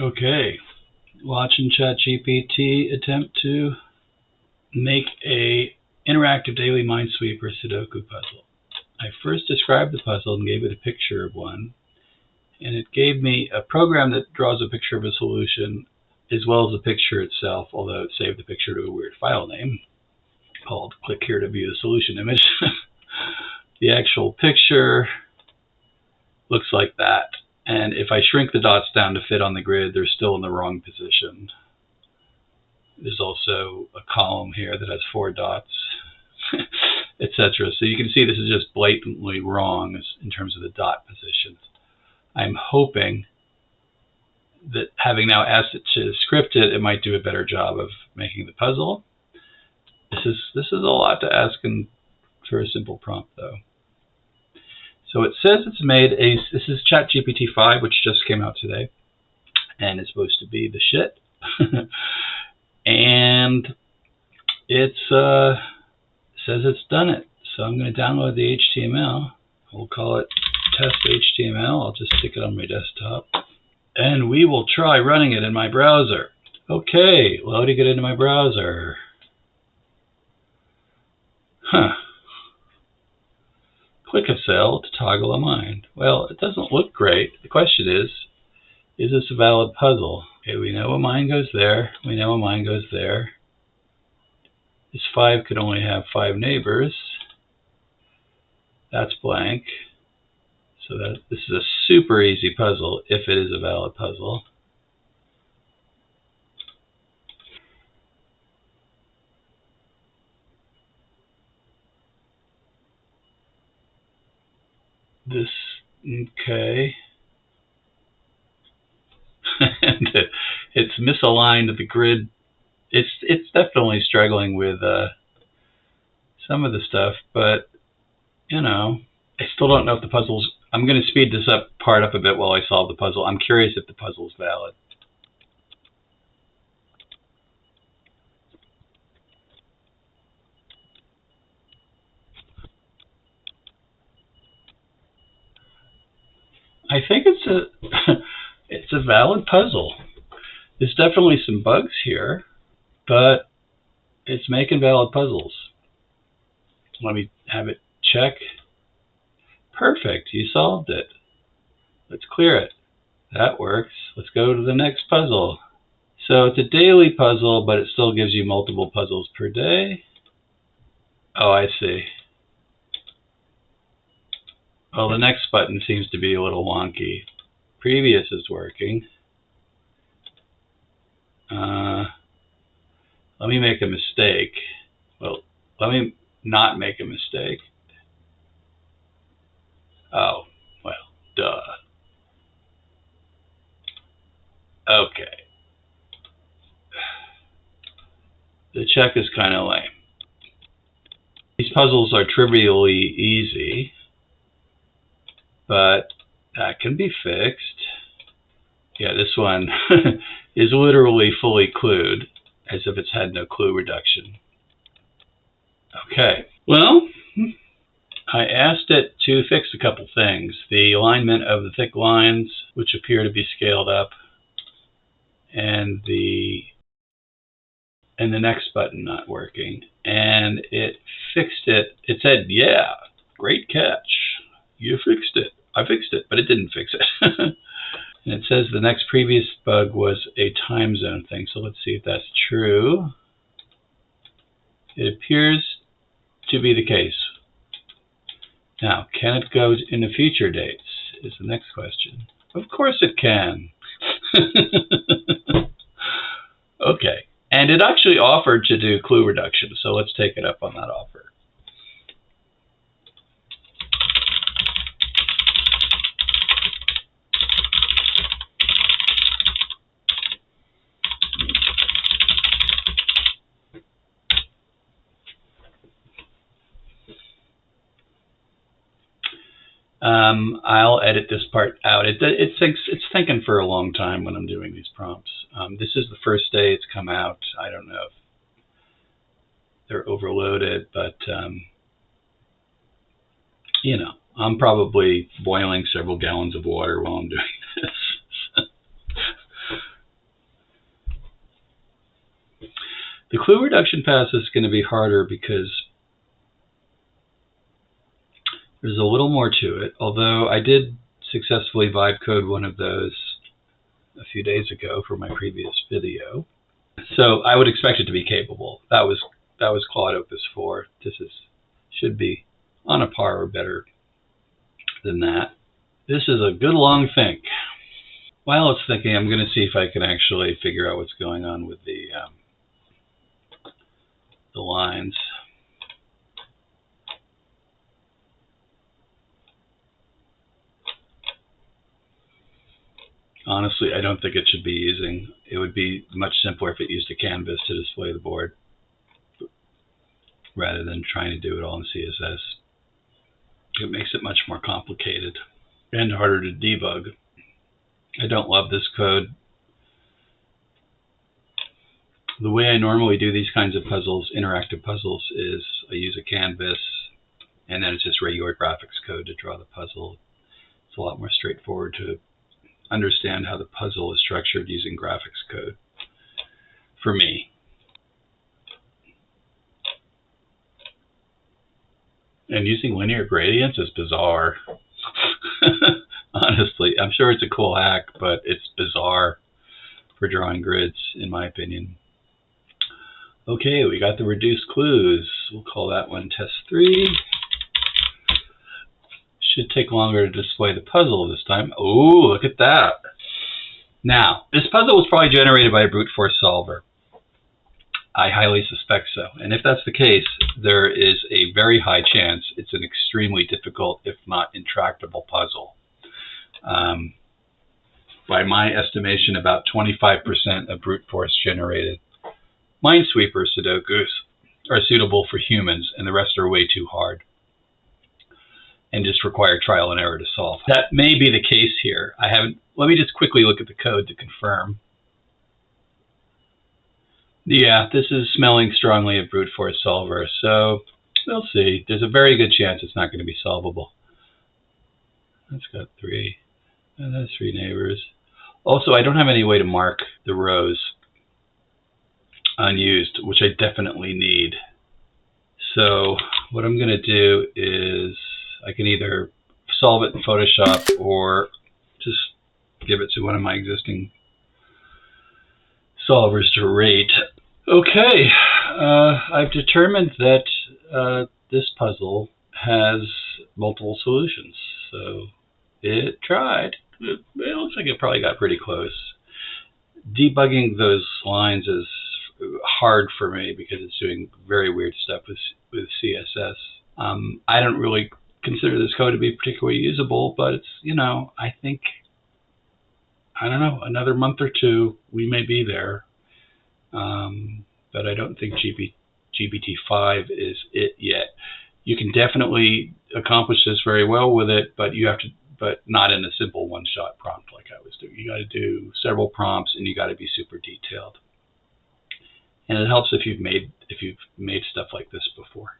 Okay, watching ChatGPT attempt to make a interactive daily Minesweeper Sudoku puzzle. I first described the puzzle and gave it a picture of one, and it gave me a program that draws a picture of a solution as well as the picture itself, although it saved the picture to a weird file name called click here to view the solution image. The actual picture looks like that. And if I shrink the dots down to fit on the grid, they're still in the wrong position. There's also a column here that has 4 dots, etc. So you can see this is just blatantly wrong in terms of the dot positions. I'm hoping that having now asked it to script it, it might do a better job of making the puzzle. This is a lot to ask for a simple prompt, though. So it says it's made this is ChatGPT-5, which just came out today, and it's supposed to be the shit. And it says it's done it. So I'm going to download the HTML. We'll call it test HTML. I'll just stick it on my desktop. And we will try running it in my browser. Okay, loading it into my browser. Click a cell to toggle a mine. Well, it doesn't look great. The question is this a valid puzzle? Okay, we know a mine goes there. We know a mine goes there. This 5 could only have 5 neighbors. That's blank. So this is a super easy puzzle if it is a valid puzzle. Okay. And it's misaligned the grid. It's definitely struggling with some of the stuff, but you know, I still don't know if the puzzle's. I'm going to speed this part up a bit while I solve the puzzle. I'm curious if the puzzle is valid. I think it's a valid puzzle. There's definitely some bugs here, but it's making valid puzzles. Let me have it check. Perfect, you solved it. Let's clear it. That works. Let's go to the next puzzle. So it's a daily puzzle, but it still gives you multiple puzzles per day. Oh, I see. Well, the next button seems to be a little wonky. Previous is working. Let me make a mistake. Well, let me not make a mistake. Oh, well, duh. Okay. The check is kind of lame. These puzzles are trivially easy, but that can be fixed. Yeah, this one is literally fully clued, as if it's had no clue reduction. Okay, well, I asked it to fix a couple things. The alignment of the thick lines, which appear to be scaled up, and the next button not working. And it fixed it. It said, yeah, great catch. You fixed it. I fixed it, but it didn't fix it. And it says the next previous bug was a time zone thing. So let's see if that's true. It appears to be the case. Now, can it go into future dates is the next question. Of course it can. Okay. And it actually offered to do clue reduction. So let's take it up on that offer. I'll edit this part out. It's thinking for a long time when I'm doing these prompts. This is the first day it's come out. I don't know if they're overloaded, but you know, I'm probably boiling several gallons of water while I'm doing this. The clue reduction pass is going to be harder because there's a little more to it, although I did successfully vibe code one of those a few days ago for my previous video. So I would expect it to be capable. That was Claude Opus 4. This should be on a par or better than that. This is a good long think. While it's thinking, I'm going to see if I can actually figure out what's going on with the lines. Honestly, I don't think it should be using. It would be much simpler if it used a canvas to display the board rather than trying to do it all in CSS. It makes it much more complicated and harder to debug. I don't love this code. The way I normally do these kinds of puzzles, interactive puzzles, is I use a canvas and then it's just regular graphics code to draw the puzzle. It's a lot more straightforward to understand how the puzzle is structured using graphics code, for me. And using linear gradients is bizarre. Honestly, I'm sure it's a cool hack, but it's bizarre for drawing grids, in my opinion. Okay, we got the reduced clues. We'll call that one test 3. Should take longer to display the puzzle this time. Oh, look at that. Now, this puzzle was probably generated by a brute force solver. I highly suspect so. And if that's the case, there is a very high chance it's an extremely difficult, if not intractable puzzle. By my estimation, about 25% of brute force generated Minesweeper Sudokus are suitable for humans, and the rest are way too hard and just require trial and error to solve. That may be the case here. Let me just quickly look at the code to confirm. Yeah, this is smelling strongly of brute force solver, so we'll see. There's a very good chance it's not going to be solvable. That's got 3, and that's 3 neighbors. Also, I don't have any way to mark the rows unused, which I definitely need. So what I'm going to do is I can either solve it in Photoshop or just give it to one of my existing solvers to rate. Okay, I've determined that this puzzle has multiple solutions. So it tried. It looks like it probably got pretty close. Debugging those lines is hard for me because it's doing very weird stuff with CSS. I don't really consider this code to be particularly usable, but it's, I think, I don't know, another month or two, we may be there. But I don't think GPT-5 is it yet. You can definitely accomplish this very well with it, but not in a simple one-shot prompt like I was doing. You got to do several prompts, and you got to be super detailed. And it helps if you've made stuff like this before.